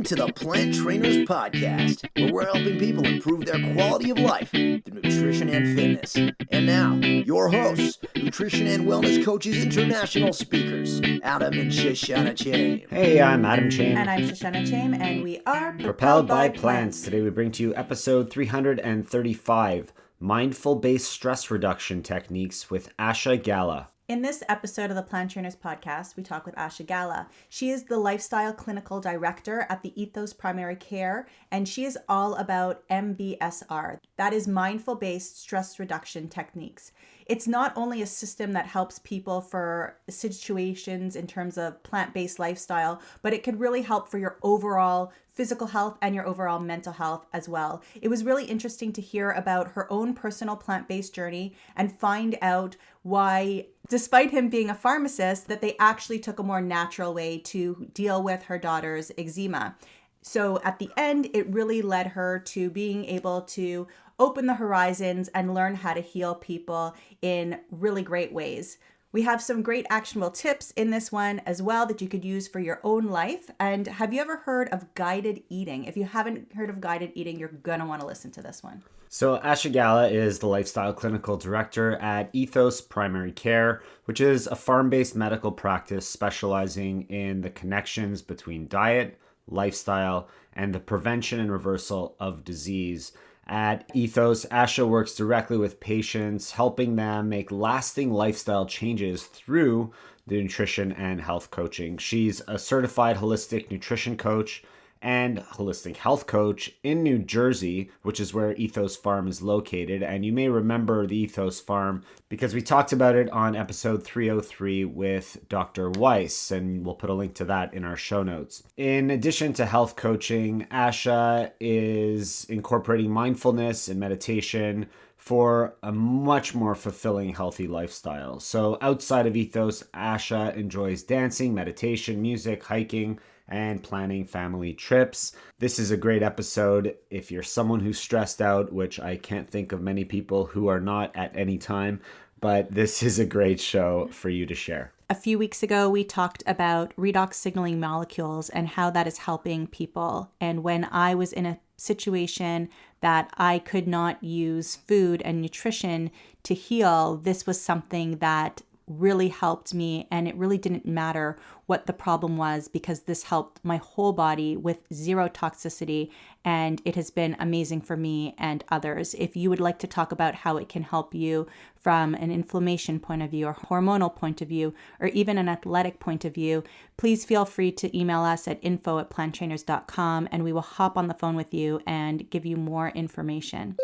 Welcome to the Plant Trainers Podcast, where we're helping people improve their quality of life through nutrition and fitness. And now, your hosts, nutrition and wellness coaches, international speakers, Adam and Shoshana Chaim. Hey, I'm Adam Chaim. And I'm Shoshana Chaim, and we are Propelled by Plants. Today we bring to you episode 335, Mindful-Based Stress Reduction Techniques with Asha Gala. In this episode of the Plant Trainers Podcast, we talk with Asha Gala. She is the Lifestyle Clinical Director at the Ethos Primary Care, and she is all about MBSR. That is Mindful-Based Stress Reduction Techniques. It's not only a system that helps people for situations in terms of plant-based lifestyle, but it could really help for your overall physical health and your overall mental health as well. It was really interesting to hear about her own personal plant-based journey and find out why, despite him being a pharmacist, that they actually took a more natural way to deal with her daughter's eczema. So at the end, it really led her to being able to open the horizons and learn how to heal people in really great ways. We have some great actionable tips in this one as well that you could use for your own life. And have you ever heard of guided eating? If you haven't heard of guided eating, you're going to want to listen to this one. So Asha Gala is the Lifestyle Clinical Director at Ethos Primary Care, which is a farm-based medical practice specializing in the connections between diet, lifestyle, and the prevention and reversal of disease. At Ethos, Asha works directly with patients, helping them make lasting lifestyle changes through the nutrition and health coaching. She's a certified holistic nutrition coach and holistic health coach in New Jersey, which is where Ethos Farm is located. And you may remember the Ethos Farm because we talked about it on episode 303 with Dr. Weiss, and we'll put a link to that in our show notes. In addition to health coaching, Asha is incorporating mindfulness and meditation for a much more fulfilling, healthy lifestyle. So outside of Ethos, Asha enjoys dancing, meditation, music, hiking, and planning family trips. This is a great episode if you're someone who's stressed out, which I can't think of many people who are not at any time, but this is a great show for you to share. A few weeks ago, we talked about redox signaling molecules and how that is helping people. And when I was in a situation that I could not use food and nutrition to heal, this was something that really helped me, and it really didn't matter what the problem was because this helped my whole body with zero toxicity, and it has been amazing for me and others. If you would like to talk about how it can help you from an inflammation point of view or hormonal point of view or even an athletic point of view, please feel free to email us at info@planttrainers.com and we will hop on the phone with you and give you more information.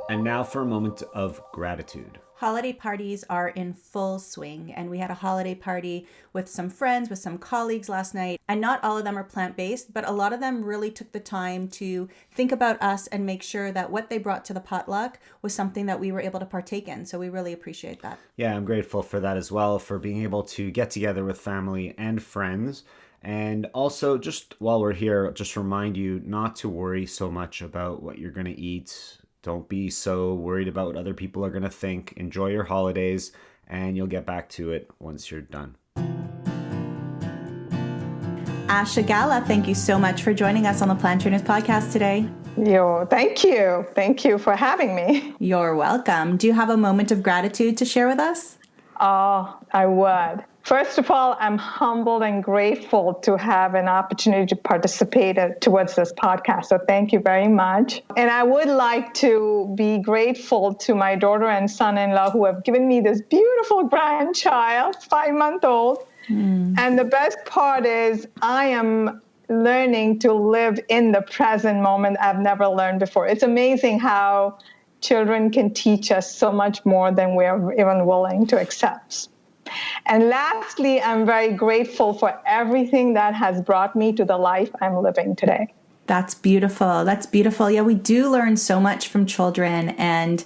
And now for a moment of gratitude. Holiday parties are in full swing, and we had a holiday party with some friends, with some colleagues last night, and not all of them are plant-based, but a lot of them really took the time to think about us and make sure that what they brought to the potluck was something that we were able to partake in. So we really appreciate that. Yeah, I'm grateful for that as well, for being able to get together with family and friends. And also, just while we're here, just remind you not to worry so much about what you're going to eat. Don't be so worried about what other people are going to think. Enjoy your holidays, and you'll get back to it once you're done. Asha Gala, thank you so much for joining us on the Plant Trainers Podcast today. Thank you. Thank you for having me. You're welcome. Do you have a moment of gratitude to share with us? Oh, I would. First of all, I'm humbled and grateful to have an opportunity to participate towards this podcast. So thank you very much. And I would like to be grateful to my daughter and son-in-law who have given me this beautiful grandchild, 5-month-old. And the best part is I am learning to live in the present moment I've never learned before. It's amazing how children can teach us so much more than we're even willing to accept. And lastly, I'm very grateful for everything that has brought me to the life I'm living today. That's beautiful. That's beautiful. Yeah, we do learn so much from children. And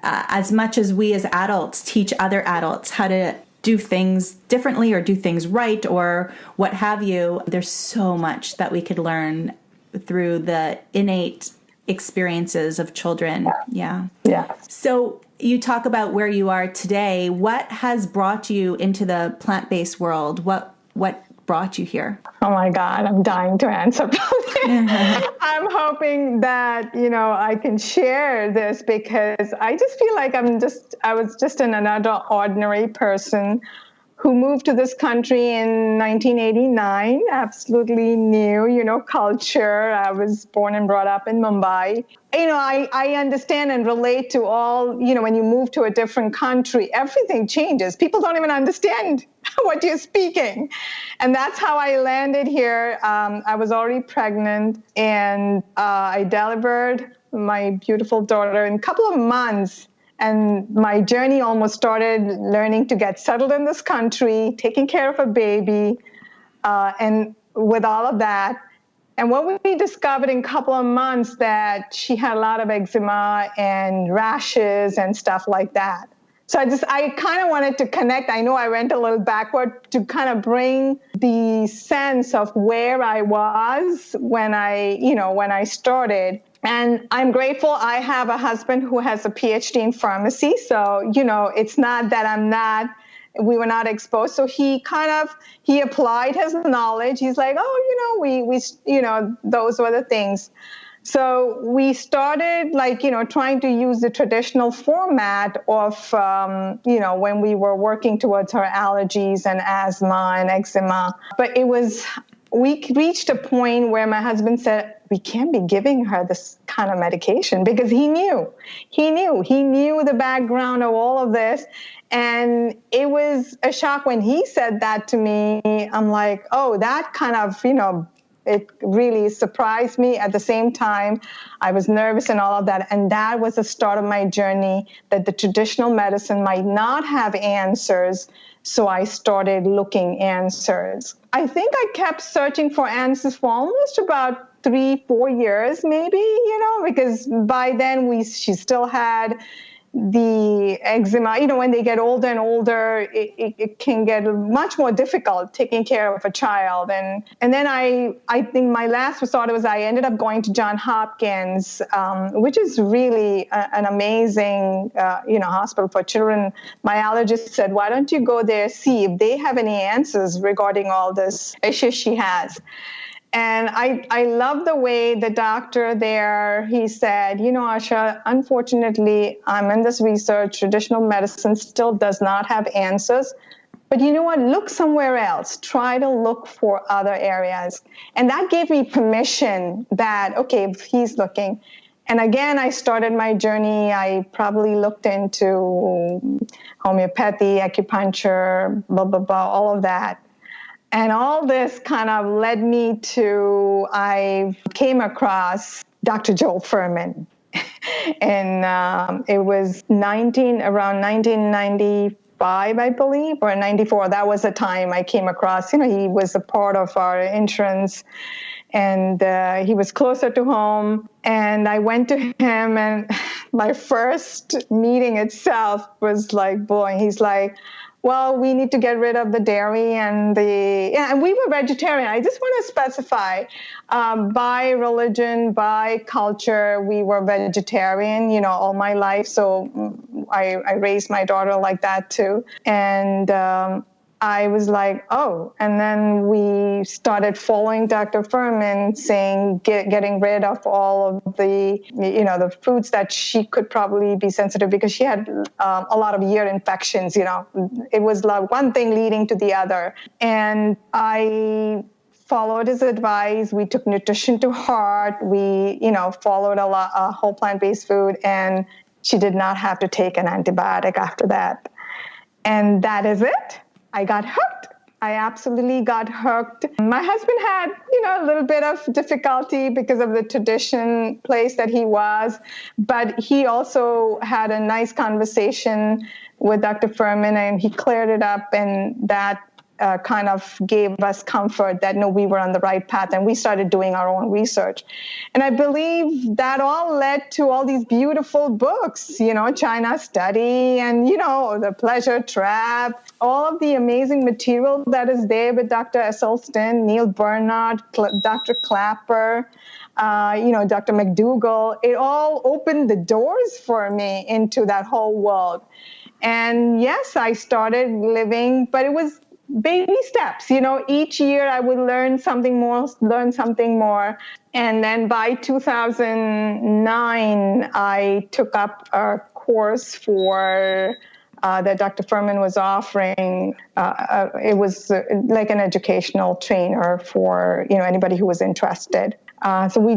as much as we as adults teach other adults how to do things differently or do things right or what have you, there's so much that we could learn through the innate experiences of children. Yeah. So you talk about where you are today. What has brought you into the plant-based world? What brought you here? Oh my God, I'm dying to answer. I'm hoping that, I can share this because I just feel like I was just another ordinary person who moved to this country in 1989, absolutely new, culture. I was born and brought up in Mumbai. I understand and relate to all, when you move to a different country, everything changes. People don't even understand what you're speaking. And that's how I landed here. I was already pregnant, and I delivered my beautiful daughter in a couple of months. And my journey almost started learning to get settled in this country, taking care of a baby, and with all of that. And what we discovered in a couple of months that she had a lot of eczema and rashes and stuff like that. So I kind of wanted to connect. I know I went a little backward to kind of bring the sense of where I was when I started. And I'm grateful I have a husband who has a PhD in pharmacy. So, it's not that we were not exposed. So he applied his knowledge. He's like, those were the things. So we started trying to use the traditional format of, when we were working towards her allergies and asthma and eczema. But we reached a point where my husband said, we can't be giving her this kind of medication, because he knew the background of all of this. And it was a shock when he said that to me. I'm like, oh, that kind of, it really surprised me. At the same time, I was nervous and all of that. And that was the start of my journey, that the traditional medicine might not have answers. So I started looking answers. I think I kept searching for answers for almost about 3-4 years, maybe, because by then she still had the eczema. When they get older and older, it can get much more difficult taking care of a child. And then I think my last resort was I ended up going to Johns Hopkins, which is really an amazing, hospital for children. My allergist said, why don't you go there, see if they have any answers regarding all this issues she has. And I love the way the doctor there, he said, Asha, unfortunately, I'm in this research. Traditional medicine still does not have answers. But you know what? Look somewhere else. Try to look for other areas. And that gave me permission that, okay, if he's looking. And again, I started my journey. I probably looked into homeopathy, acupuncture, blah, blah, blah, all of that. And all this kind of led me to, I came across Dr. Joel Fuhrman. And it was around 1995, I believe, or 94. That was the time I came across, he was a part of our insurance, and he was closer to home. And I went to him, and my first meeting itself was like, boy, he's like, well, we need to get rid of the dairy and we were vegetarian. I just want to specify, by religion, by culture, we were vegetarian, all my life. So I raised my daughter like that too. And I was like, oh, and then we started following Dr. Fuhrman, saying getting rid of all of the, the foods that she could probably be sensitive, because she had a lot of ear infections. It was like one thing leading to the other. And I followed his advice. We took nutrition to heart. We, followed a whole plant-based food, and she did not have to take an antibiotic after that. And that is it. I got hooked. I absolutely got hooked. My husband had, a little bit of difficulty because of the tradition place that he was, but he also had a nice conversation with Dr. Fuhrman, and he cleared it up, and that kind of gave us comfort that, no, we were on the right path, and we started doing our own research. And I believe that all led to all these beautiful books, China Study and, The Pleasure Trap, all of the amazing material that is there with Dr. Esselstyn, Neil Bernard, Dr. Clapper, Dr. McDougall. It all opened the doors for me into that whole world. And yes, I started living, but it was baby steps. Each year I would learn something more. And then by 2009, I took up a course that Dr. Furman was offering. It was like an educational trainer for anybody who was interested. So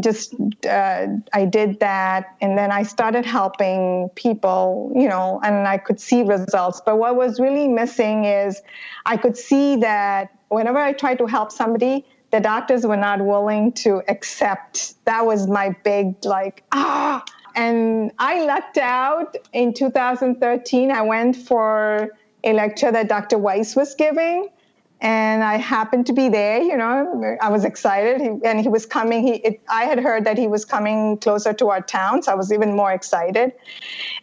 I did that, and then I started helping people, and I could see results. But what was really missing is I could see that whenever I tried to help somebody, the doctors were not willing to accept. That was my big, and I lucked out. In 2013, I went for a lecture that Dr. Weiss was giving, and I happened to be there. I was excited, and he was coming. I had heard that he was coming closer to our town, so I was even more excited.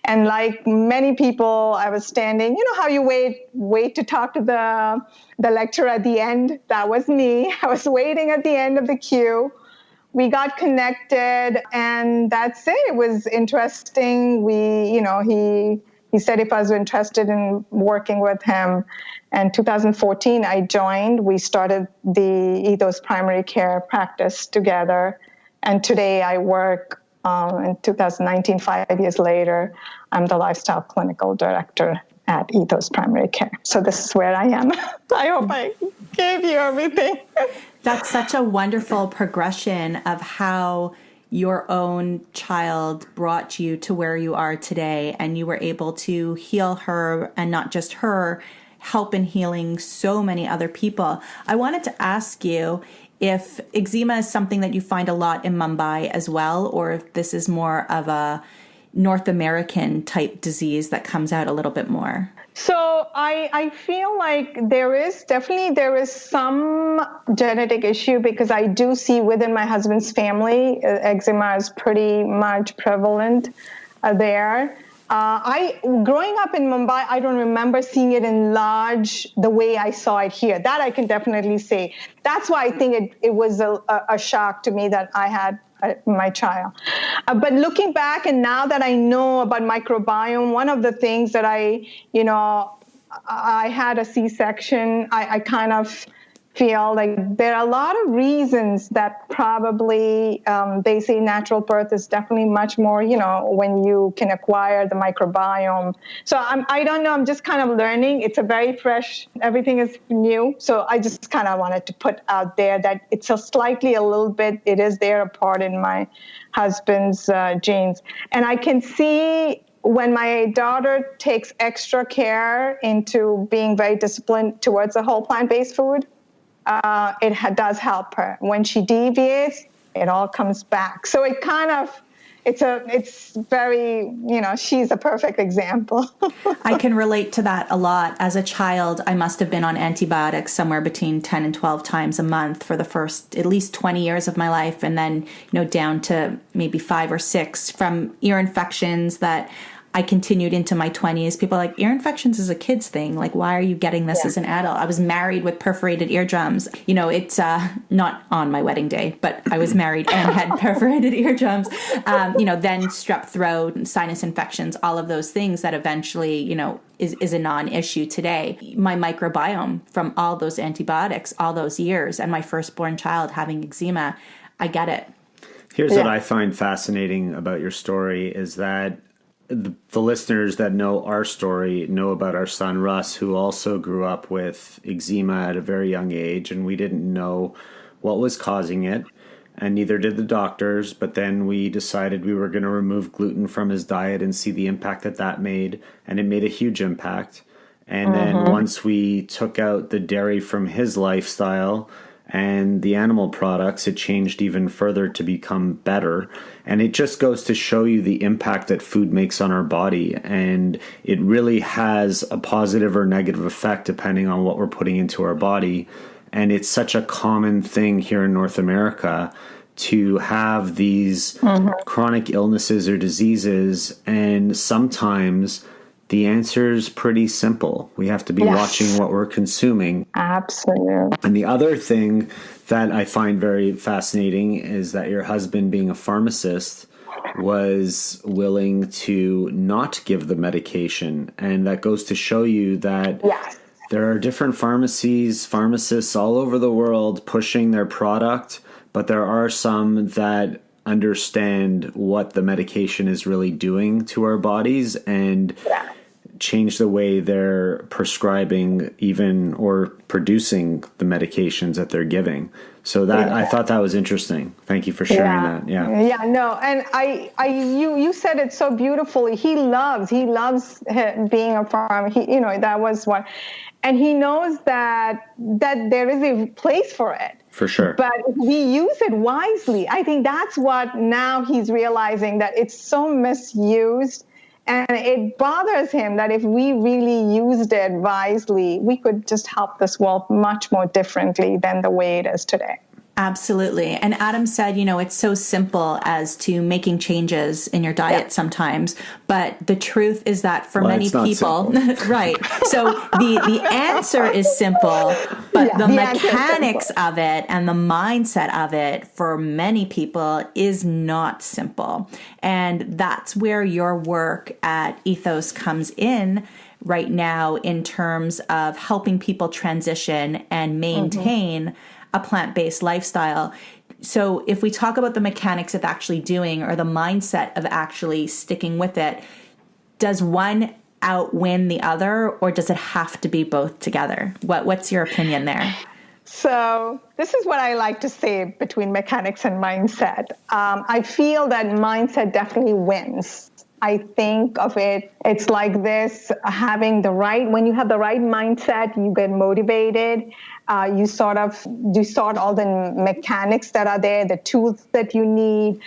And like many people, I was standing. You know how you wait to talk to the lecturer at the end? That was me. I was waiting at the end of the queue. We got connected, and that's it. It was interesting. He said if I was interested in working with him. And 2014, I joined. We started the Ethos Primary Care practice together. And today I work in 2019, 5 years later, I'm the lifestyle clinical director at Ethos Primary Care. So this is where I am. I hope I gave you everything. That's such a wonderful progression of how your own child brought you to where you are today, and you were able to heal her, and not just her, help in healing so many other people. I wanted to ask you if eczema is something that you find a lot in Mumbai as well, or if this is more of a North American type disease that comes out a little bit more. So I feel like there is some genetic issue, because I do see within my husband's family, eczema is pretty much prevalent there. Growing up in Mumbai, I don't remember seeing it in large the way I saw it here. That I can definitely say. That's why I think it was a shock to me that I had my child. But looking back, and now that I know about microbiome, one of the things that I had a C-section, I kind of feel like there are a lot of reasons that probably they say natural birth is definitely much more, when you can acquire the microbiome. So I don't know, I'm just kind of learning. It's a very fresh, everything is new. So I just kind of wanted to put out there that it's a little bit, it is there a part in my husband's genes. And I can see when my daughter takes extra care into being very disciplined towards a whole plant-based food, it does help her. When she deviates, it all comes back. So it kind of, it's very, she's a perfect example. I can relate to that a lot. As a child, I must have been on antibiotics somewhere between 10 and 12 times a month for the first at least 20 years of my life. And then, down to maybe 5 or 6 from ear infections that I continued into my 20s. People are like, ear infections is a kid's thing. Like, why are you getting this as an adult? I was married with perforated eardrums. It's not on my wedding day, but I was married and had perforated eardrums. Then strep throat, sinus infections, all of those things that eventually, is a non-issue today. My microbiome from all those antibiotics, all those years, and my firstborn child having eczema, I get it. Here's what I find fascinating about your story is that the listeners that know our story know about our son Russ, who also grew up with eczema at a very young age, and we didn't know what was causing it, and neither did the doctors. But then we decided we were going to remove gluten from his diet and see the impact that made, and it made a huge impact. And then once we took out the dairy from his lifestyle and the animal products, it changed even further to become better. And it just goes to show you the impact that food makes on our body. And it really has a positive or negative effect depending on what we're putting into our body. And it's such a common thing here in North America to have these chronic illnesses or diseases. And sometimes the answer is pretty simple. We have to be watching what we're consuming. Absolutely. And the other thing that I find very fascinating is that your husband, being a pharmacist, was willing to not give the medication. And that goes to show you that There are different pharmacists all over the world pushing their product, but there are some that understand what the medication is really doing to our bodies and change the way they're prescribing even or producing the medications that they're giving. So that I thought that was interesting. Thank you for sharing that. Yeah, no. And you said it so beautifully. He loves being a farmer. That was what, and he knows that there is a place for it. For sure. But if we use it wisely, I think that's what now he's realizing, that it's so misused. And it bothers him that if we really used it wisely, we could just help this world much more differently than the way it is today. Absolutely. And Adam said, it's so simple as to making changes in your diet sometimes. But the truth is that for many people, right. So the answer is simple, but the mechanics of it and the mindset of it for many people is not simple. And that's where your work at Ethos comes in right now in terms of helping people transition and maintain a plant-based lifestyle. So if we talk about the mechanics of actually doing or the mindset of actually sticking with it, does one outwin the other, or does it have to be both together? What's your opinion there? So this is what I like to say between mechanics and mindset. I feel that mindset definitely wins. I think of it, it's like this, when you have the right mindset, you get motivated. You sort all the mechanics that are there, the tools that you need.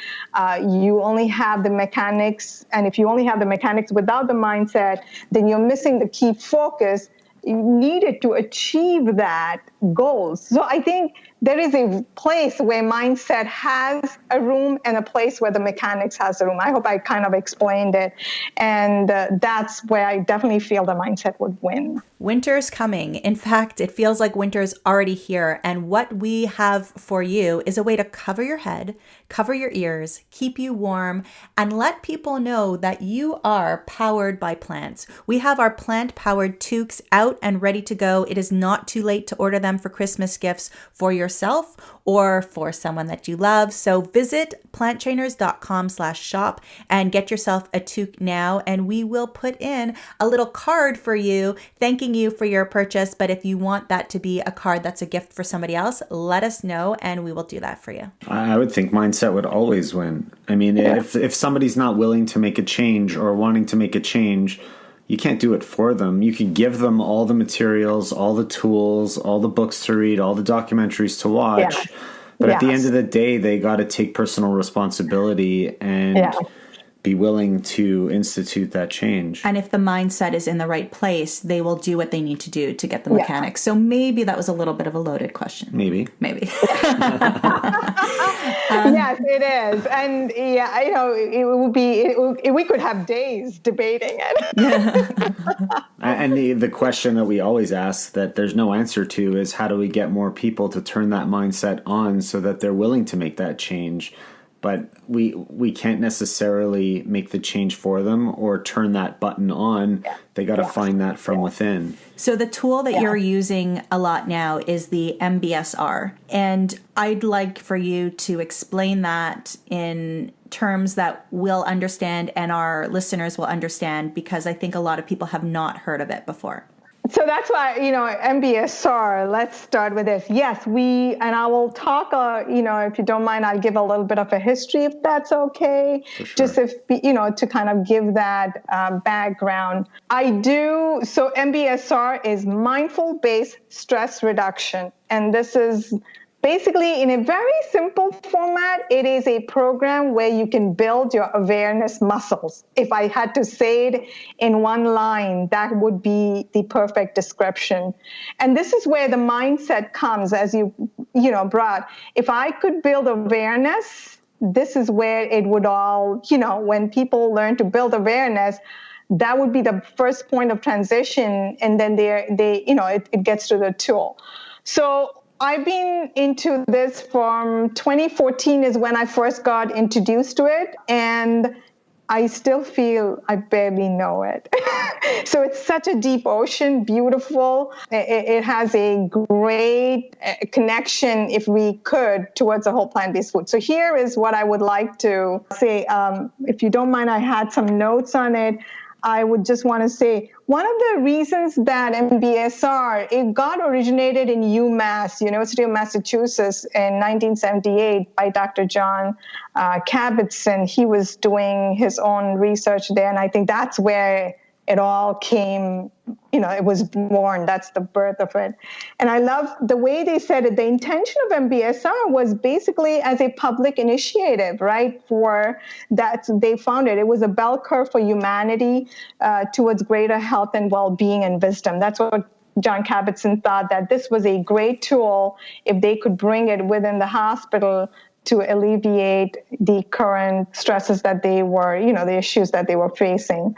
You only have the mechanics. And if you only have the mechanics without the mindset, then you're missing the key focus needed to achieve that goal. So I think there is a place where mindset has a room and a place where the mechanics has a room. I hope I kind of explained it. And that's where I definitely feel the mindset would win. Winter's coming. In fact, it feels like winter's already here. And what we have for you is a way to cover your head, cover your ears, keep you warm, and let people know that you are powered by plants. We have our plant-powered toques out and ready to go. It is not too late to order them for Christmas gifts for yourself or for someone that you love. So visit planttrainers.com/shop and get yourself a toque now. And we will put in a little card for you thanking you for your purchase. But if you want that to be a card that's a gift for somebody else, let us know and we will do that for you. I would think mindset would always win. I mean, if somebody's not willing to make a change or wanting to make a change, you can't do it for them. You can give them all the materials, all the tools, all the books to read, all the documentaries to watch. Yeah. But at the end of the day, they got to take personal responsibility and be willing to institute that change. And if the mindset is in the right place, they will do what they need to do to get the mechanics. So maybe that was a little bit of a loaded question. Maybe. Yes, it is. And it would be, we could have days debating it. And the question that we always ask that there's no answer to is, how do we get more people to turn that mindset on so that they're willing to make that change? But we can't necessarily make the change for them or turn that button on. They got to find that from within. So the tool that you're using a lot now is the MBSR. And I'd like for you to explain that in terms that we'll understand and our listeners will understand, because I think a lot of people have not heard of it before. So that's why, MBSR, let's start with this. Yes, and I will talk, if you don't mind, I'll give a little bit of a history, if that's okay. For sure. Just to kind of give that background. So MBSR is mindful-based stress reduction. And this is basically, in a very simple format, it is a program where you can build your awareness muscles. If I had to say it in one line, that would be the perfect description. And this is where the mindset comes, as you brought. If I could build awareness, this is where it would all, when people learn to build awareness, that would be the first point of transition. And then it gets to the tool. So I've been into this from 2014 is when I first got introduced to it. And I still feel I barely know it. So it's such a deep ocean, beautiful. It has a great connection, if we could, towards a whole plant-based food. So here is what I would like to say. If you don't mind, I had some notes on it. I would just want to say one of the reasons that MBSR, it got originated in UMass, University of Massachusetts, in 1978 by Dr. John Kabat-Zinn. He was doing his own research there, and I think that's where it all came, it was born. That's the birth of it. And I love the way they said it. The intention of MBSR was basically as a public initiative, right? For that, they found it. It was a bell curve for humanity towards greater health and well-being and wisdom. That's what John Kabat-Zinn thought, that this was a great tool if they could bring it within the hospital to alleviate the current stresses that they were, the issues that they were facing.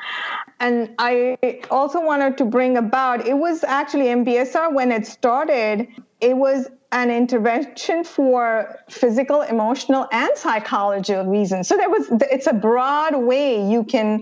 And I also wanted to bring about, it was actually MBSR when it started, it was an intervention for physical, emotional, and psychological reasons. So it's a broad way you can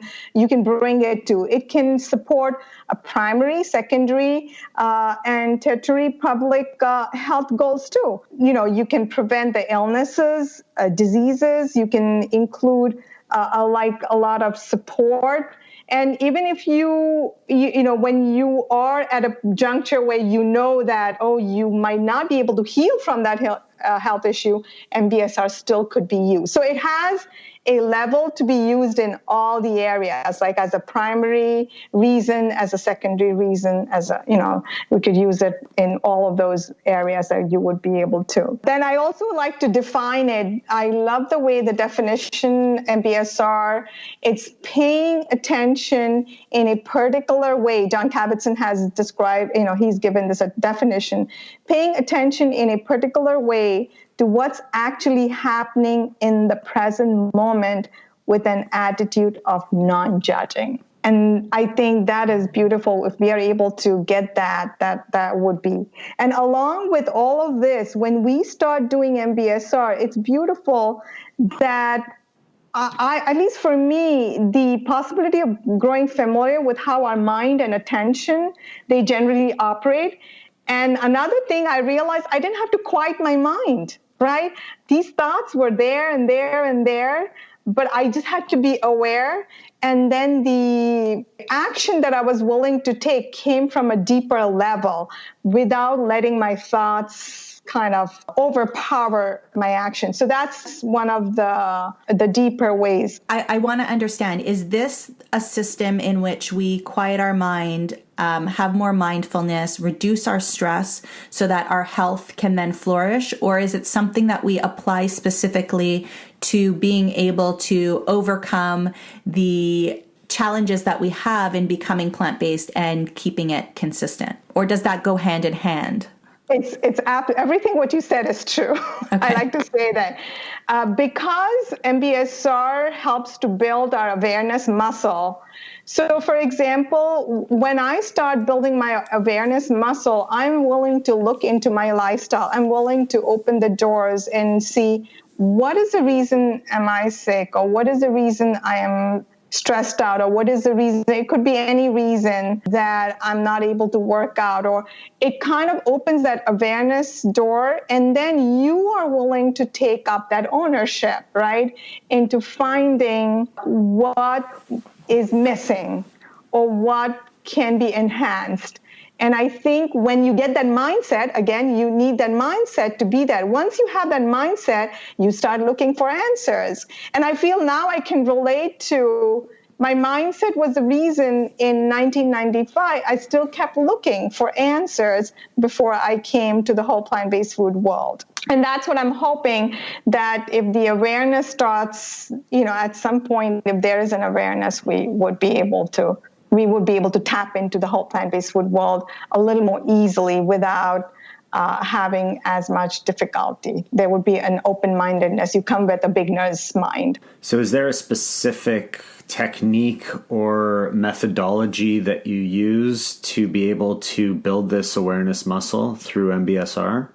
bring it to. It can support a primary, secondary, and tertiary public health goals too. You can prevent the illnesses, diseases. You can include a lot of support. And even if when you are at a juncture where that, you might not be able to heal from that health issue, MBSR still could be used. So it has a level to be used in all the areas, like as a primary reason, as a secondary reason, we could use it in all of those areas that you would be able to. Then I also like to define it. I love the way the definition MBSR, it's paying attention in a particular way. John Kabat-Zinn has described, he's given this a definition, paying attention in a particular way to what's actually happening in the present moment with an attitude of non-judging. And I think that is beautiful. If we are able to get that would be. And along with all of this, when we start doing MBSR, it's beautiful that at least for me, the possibility of growing familiar with how our mind and attention, they generally operate. And another thing I realized, I didn't have to quiet my mind, right? These thoughts were there and there and there, but I just had to be aware. And then the action that I was willing to take came from a deeper level without letting my thoughts kind of overpower my action. So that's one of the deeper ways. I want to understand, is this a system in which we quiet our mind, have more mindfulness, reduce our stress so that our health can then flourish? Or is it something that we apply specifically to being able to overcome the challenges that we have in becoming plant-based and keeping it consistent? Or does that go hand in hand? It's everything what you said is true. Okay. I like to say that because MBSR helps to build our awareness muscle. So, for example, when I start building my awareness muscle, I'm willing to look into my lifestyle. I'm willing to open the doors and see what is the reason am I sick, or what is the reason I am stressed out, or what is the reason? It could be any reason that I'm not able to work out, or it kind of opens that awareness door, and then you are willing to take up that ownership, right, into finding what is missing or what can be enhanced. And I think when you get that mindset, again, you need that mindset to be there. Once you have that mindset, you start looking for answers. And I feel now I can relate to my mindset was the reason in 1995, I still kept looking for answers before I came to the whole plant-based food world. And that's what I'm hoping, that if the awareness starts, at some point, if there is an awareness, we would be able to tap into the whole plant-based food world a little more easily without having as much difficulty. There would be an open-mindedness. You come with a beginner's mind. So is there a specific technique or methodology that you use to be able to build this awareness muscle through MBSR?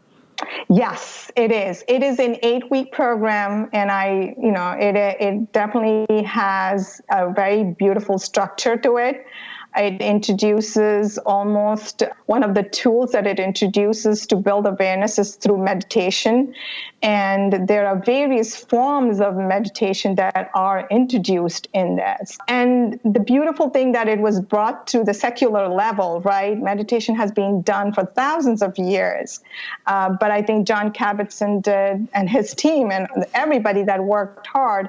Yes, it is. It is an 8-week program, and it definitely has a very beautiful structure to it. It introduces almost one of the tools that it introduces to build awareness is through meditation. And there are various forms of meditation that are introduced in this. And the beautiful thing that it was brought to the secular level, right? Meditation has been done for thousands of years. But I think John Kabat-Zinn did, and his team and everybody that worked hard,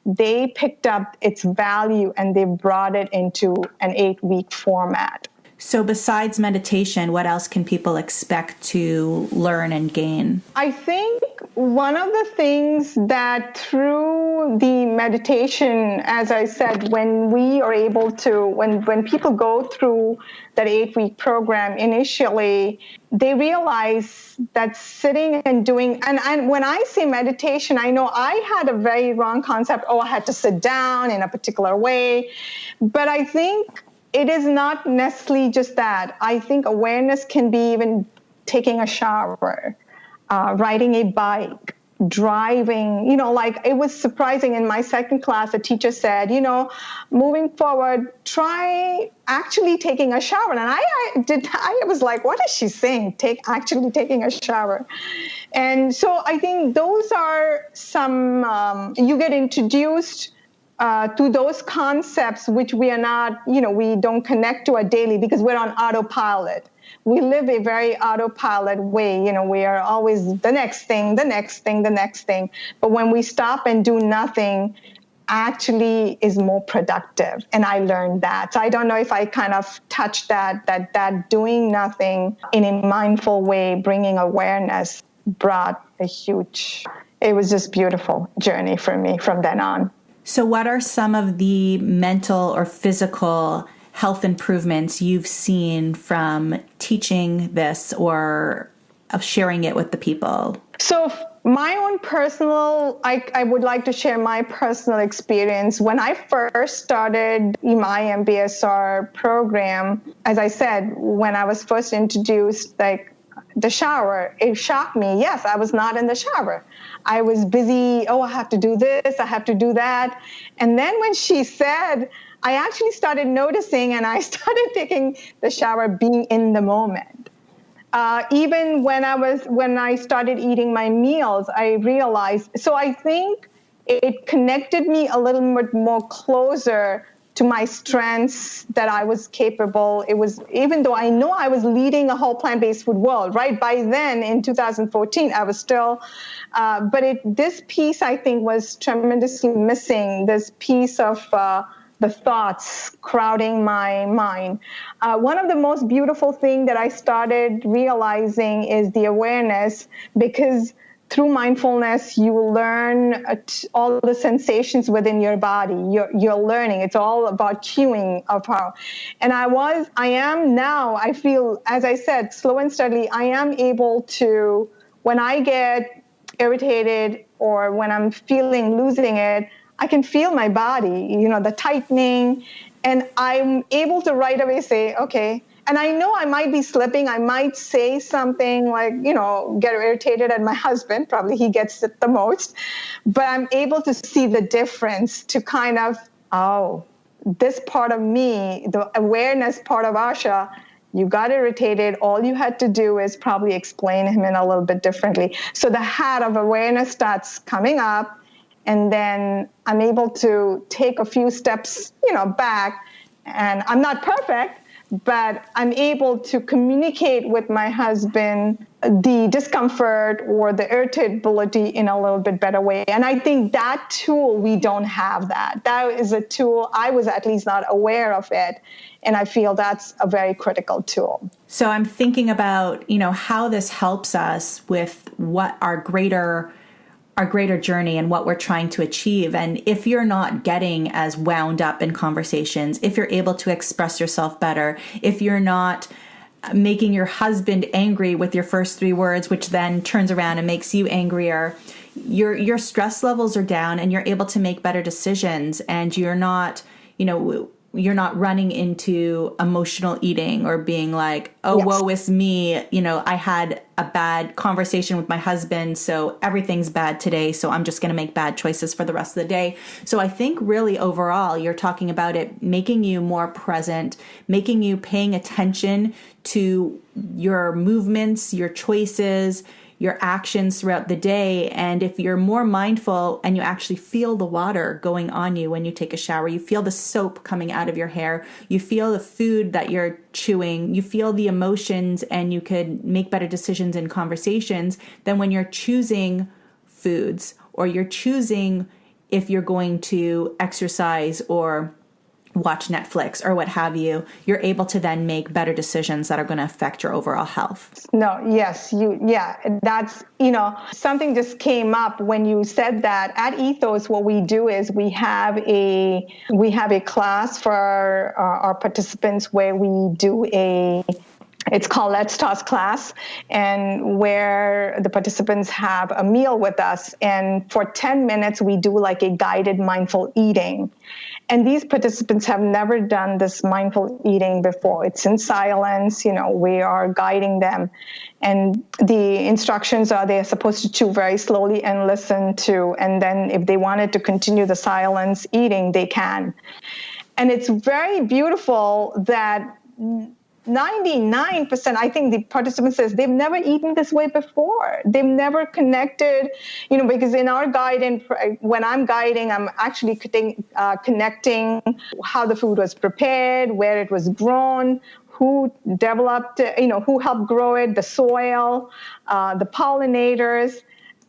they picked up its value and they brought it into an 8-week format. So besides meditation, what else can people expect to learn and gain? I think one of the things that through the meditation, as I said, when we are able to, when people go through that 8-week program, initially, they realize that sitting and doing, and when I say meditation, I know I had a very wrong concept. I had to sit down in a particular way. But I think it is not necessarily just that. I think awareness can be even taking a shower, riding a bike, driving. It was surprising in my second class, a teacher said, moving forward, try actually taking a shower. And I was like, what is she saying? Actually taking a shower. And so I think those are some, you get introduced to those concepts which we are not, we don't connect to our daily because we're on autopilot. We live a very autopilot way. We are always the next thing, the next thing, the next thing. But when we stop and do nothing, actually is more productive. And I learned that. So I don't know if I kind of touched that doing nothing in a mindful way, bringing awareness, brought it was just beautiful journey for me from then on. So what are some of the mental or physical health improvements you've seen from teaching this or of sharing it with the people? So my own personal, I would like to share my personal experience. When I first started my MBSR program, as I said, when I was first introduced, the shower, it shocked me. Yes, I was not in the shower. I was busy. I have to do this. I have to do that. And then when she said, I actually started noticing and I started taking the shower being in the moment. Even when I started eating my meals, I realized, so I think it connected me a little bit more closer to my strengths that I was capable. It was, even though I know I was leading a whole plant-based food world, right? By then, in 2014, I was still, but this piece I think was tremendously missing, this piece of the thoughts crowding my mind. One of the most beautiful things that I started realizing is the awareness, because through mindfulness, you will learn all the sensations within your body. You're learning. It's all about cueing of how. And I am now, I feel, as I said, slow and steadily, I am able to, when I get irritated or when I'm losing it, I can feel my body, the tightening, and I'm able to right away say, okay. And I know I might be slipping. I might say something like, get irritated at my husband. Probably he gets it the most. But I'm able to see the difference to kind of, this part of me, the awareness part of Asha, you got irritated. All you had to do is probably explain him in a little bit differently. So the hat of awareness starts coming up. And then I'm able to take a few steps, back. And I'm not perfect, but I'm able to communicate with my husband the discomfort or the irritability in a little bit better way. And I think that tool, we don't have that. That is a tool, I was at least not aware of it. And I feel that's a very critical tool. So I'm thinking about, how this helps us with what our greater journey and what we're trying to achieve. And if you're not getting as wound up in conversations, if you're able to express yourself better, if you're not making your husband angry with your first 3 words, which then turns around and makes you angrier, your stress levels are down and you're able to make better decisions, and you're not, you're not running into emotional eating or being like, oh, Yes. woe is me. You know, I had a bad conversation with my husband, so everything's bad today. So I'm just going to make bad choices for the rest of the day. So I think really overall, you're talking about it making you more present, making you paying attention to your movements, your choices, your actions throughout the day. And if you're more mindful and you actually feel the water going on you when you take a shower, you feel the soap coming out of your hair, you feel the food that you're chewing, you feel the emotions, and you could make better decisions in conversations than when you're choosing foods or you're choosing if you're going to exercise or watch Netflix or what have you. You're able to then make better decisions that are going to affect your overall health. No, yes, that's, something just came up when you said that. At Ethos, what we do is we have a class for our participants where we do it's called Let's Toss class, and where the participants have a meal with us. And for 10 minutes, we do like a guided mindful eating. And these participants have never done this mindful eating before. It's in silence, we are guiding them. And the instructions are they're supposed to chew very slowly and listen to. And then if they wanted to continue the silence eating, they can. And it's very beautiful that 99%, I think the participant says they've never eaten this way before. They've never connected, because in our guiding, when I'm guiding, I'm actually connecting how the food was prepared, where it was grown, who developed it, who helped grow it, the soil, the pollinators,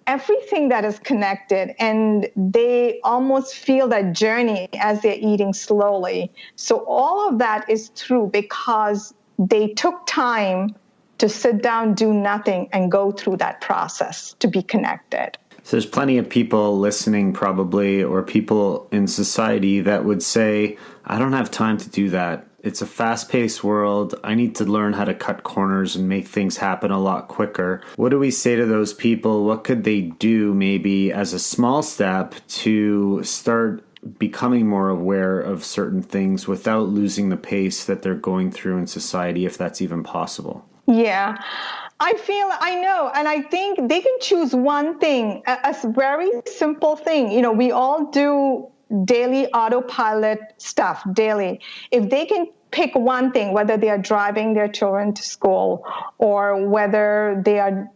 everything that is connected, and they almost feel that journey as they're eating slowly. So all of that is true because they took time to sit down, do nothing, and go through that process to be connected. So there's plenty of people listening probably, or people in society that would say, I don't have time to do that. It's a fast-paced world. I need to learn how to cut corners and make things happen a lot quicker. What do we say to those people? What could they do maybe as a small step to start becoming more aware of certain things without losing the pace that they're going through in society, if that's even possible? Yeah, I know. And I think they can choose one thing, a very simple thing. We all do daily autopilot stuff daily. If they can pick one thing, whether they are driving their children to school or whether they are,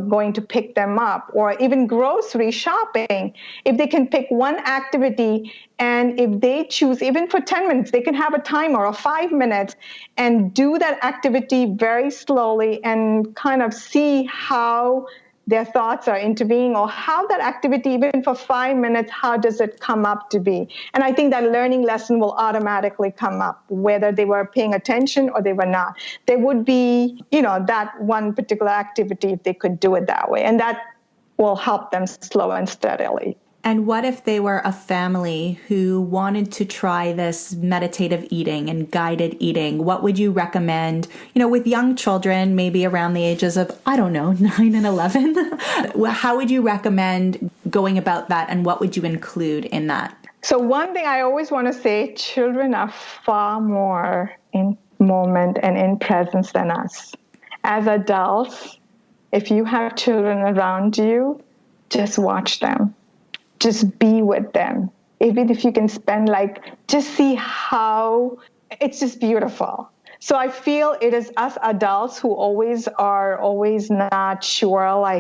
going to pick them up, or even grocery shopping, if they can pick one activity, and if they choose, even for 10 minutes, they can have a timer or 5 minutes and do that activity very slowly and kind of see how their thoughts are intervening, or how that activity, even for 5 minutes, how does it come up to be? And I think that learning lesson will automatically come up, whether they were paying attention or they were not. There would be, that one particular activity if they could do it that way. And that will help them slow and steadily. And what if they were a family who wanted to try this meditative eating and guided eating? What would you recommend, with young children, maybe around the ages of, 9 and 11? How would you recommend going about that, and what would you include in that? So one thing I always want to say, children are far more in moment and in presence than us. As adults, if you have children around you, just watch them. Just be with them. Even if you can spend just see how, it's just beautiful. So I feel it is us adults who are always not sure,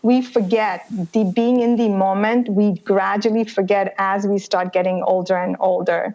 we forget being in the moment. We gradually forget as we start getting older and older.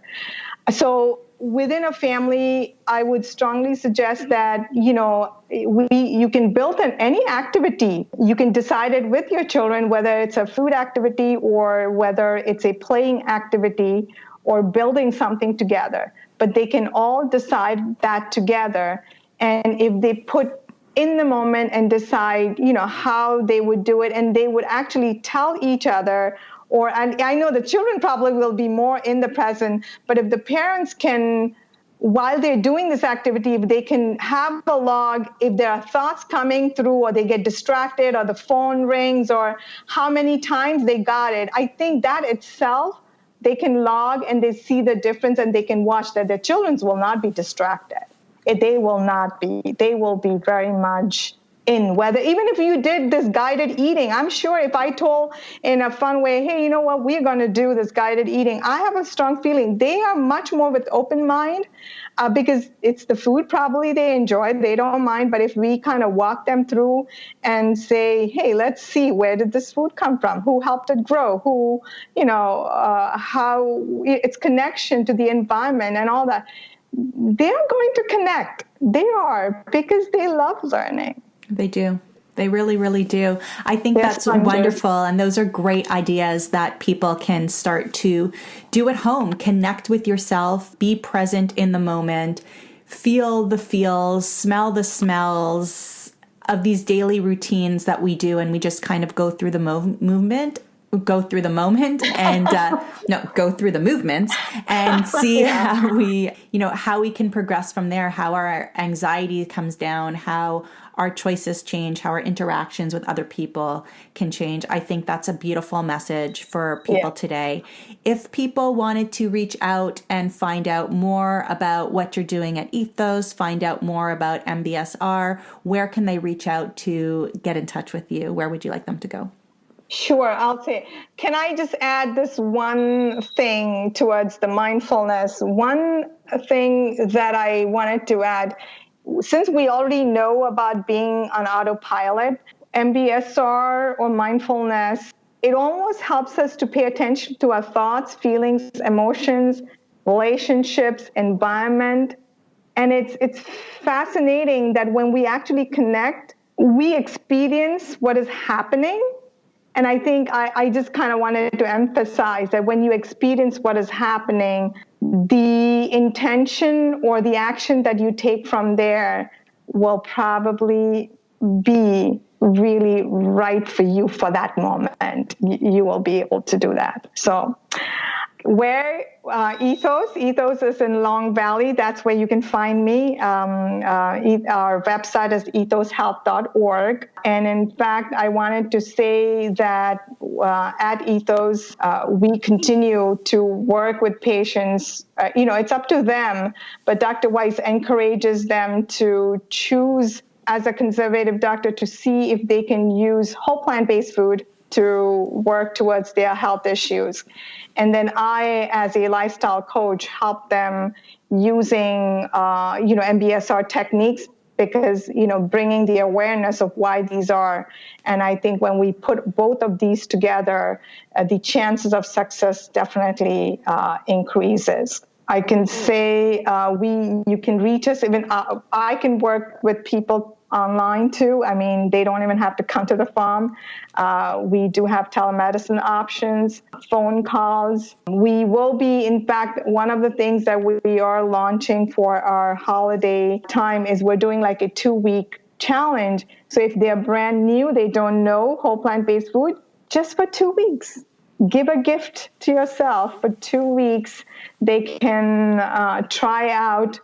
So within a family, I would strongly suggest that, you can build any activity. You can decide it with your children, whether it's a food activity or whether it's a playing activity or building something together. But they can all decide that together. And if they put in the moment and decide, how they would do it, and they would actually tell each other, and I know the children probably will be more in the present, but if the parents can, while they're doing this activity, if they can have a log, if there are thoughts coming through or they get distracted or the phone rings or how many times they got it, I think that itself they can log and they see the difference, and they can watch that their children will not be distracted. They will not be. They will be very much in. Whether even if you did this guided eating, I'm sure if I told in a fun way, hey, you know what, we're going to do this guided eating, I have a strong feeling they are much more with open mind, because it's the food probably they enjoy, they don't mind. But if we kind of walk them through and say, hey, let's see, where did this food come from? Who helped it grow? Who, how its connection to the environment and all that, they're going to connect. They are, because they love learning. They do. They really, really do. I think that's wonderful. And those are great ideas that people can start to do at home. Connect with yourself, be present in the moment, feel the feels, smell the smells of these daily routines that we do. And we just kind of go through the go through the movements and see how we can progress from there, how our anxiety comes down, how our choices change, how our interactions with other people can change. I think that's a beautiful message for people today. If people wanted to reach out and find out more about what you're doing at Ethos, find out more about MBSR, where can they reach out to get in touch with you? Where would you like them to go? Sure, I'll say. Can I just add this one thing towards the mindfulness? One thing that I wanted to add, since we already know about being on autopilot, MBSR or mindfulness, it almost helps us to pay attention to our thoughts, feelings, emotions, relationships, environment. And it's fascinating that when we actually connect, we experience what is happening. And I think I just kind of wanted to emphasize that when you experience what is happening, the intention or the action that you take from there will probably be really right for you for that moment. You will be able to do that. So where Ethos is in Long Valley. That's where you can find me. Our website is ethoshealth.org. And in fact, I wanted to say that at Ethos, we continue to work with patients. It's up to them, but Dr. Weiss encourages them to choose, as a conservative doctor, to see if they can use whole plant-based food to work towards their health issues. And then I, as a lifestyle coach, help them using, MBSR techniques, because, bringing the awareness of why these are. And I think when we put both of these together, the chances of success definitely increases. I can say you can reach us. Even I can work with people online too. I mean, they don't even have to come to the farm. We do have telemedicine options, phone calls. We will be, in fact, one of the things that we are launching for our holiday time is we're doing like a 2-week challenge. So if they're brand new, they don't know whole plant-based food, just for 2 weeks. Give a gift to yourself for 2 weeks. They can try out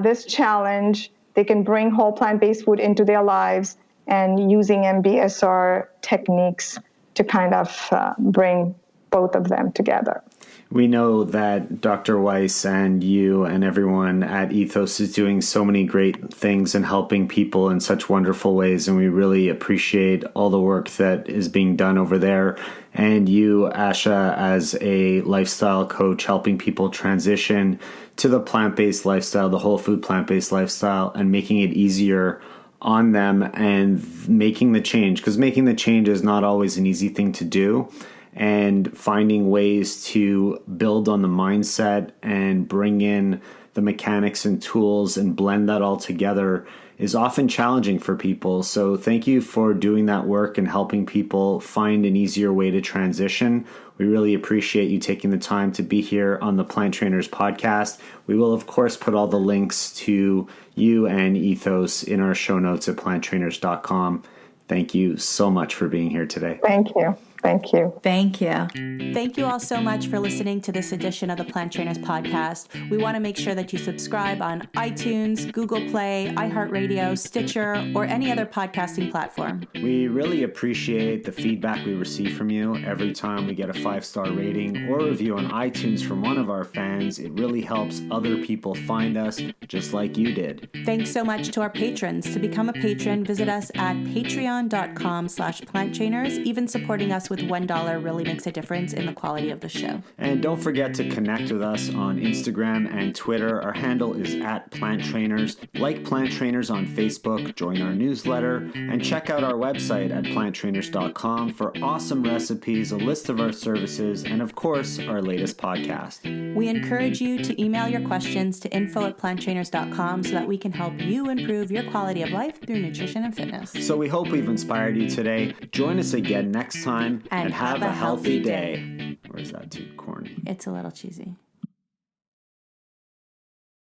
this challenge. They can bring whole plant-based food into their lives and using MBSR techniques to kind of bring both of them together. We know that Dr. Weiss and you and everyone at Ethos is doing so many great things and helping people in such wonderful ways, and we really appreciate all the work that is being done over there. And you, Asha, as a lifestyle coach, helping people transition to the plant-based lifestyle, the whole food plant-based lifestyle, and making it easier on them and making the change, because making the change is not always an easy thing to do. And finding ways to build on the mindset and bring in the mechanics and tools and blend that all together is often challenging for people. So thank you for doing that work and helping people find an easier way to transition. We really appreciate you taking the time to be here on the Plant Trainers podcast. We will, of course, put all the links to you and Ethos in our show notes at planttrainers.com. Thank you so much for being here today. Thank you. Thank you. Thank you. Thank you all so much for listening to this edition of the Plant Trainers podcast. We want to make sure that you subscribe on iTunes, Google Play, iHeartRadio, Stitcher, or any other podcasting platform. We really appreciate the feedback we receive from you. Every time we get a 5-star rating or review on iTunes from one of our fans, it really helps other people find us just like you did. Thanks so much to our patrons. To become a patron, visit us at patreon.com/planttrainers. Even supporting us with $1 really makes a difference in the quality of the show. And don't forget to connect with us on Instagram and Twitter. Our handle is @PlantTrainers. Like Plant Trainers on Facebook, join our newsletter, and check out our website at planttrainers.com for awesome recipes, a list of our services, and of course, our latest podcast. We encourage you to email your questions to info@planttrainers.com so that we can help you improve your quality of life through nutrition and fitness. So we hope we've inspired you today. Join us again next time and have a healthy day. Or is that too corny? It's a little cheesy.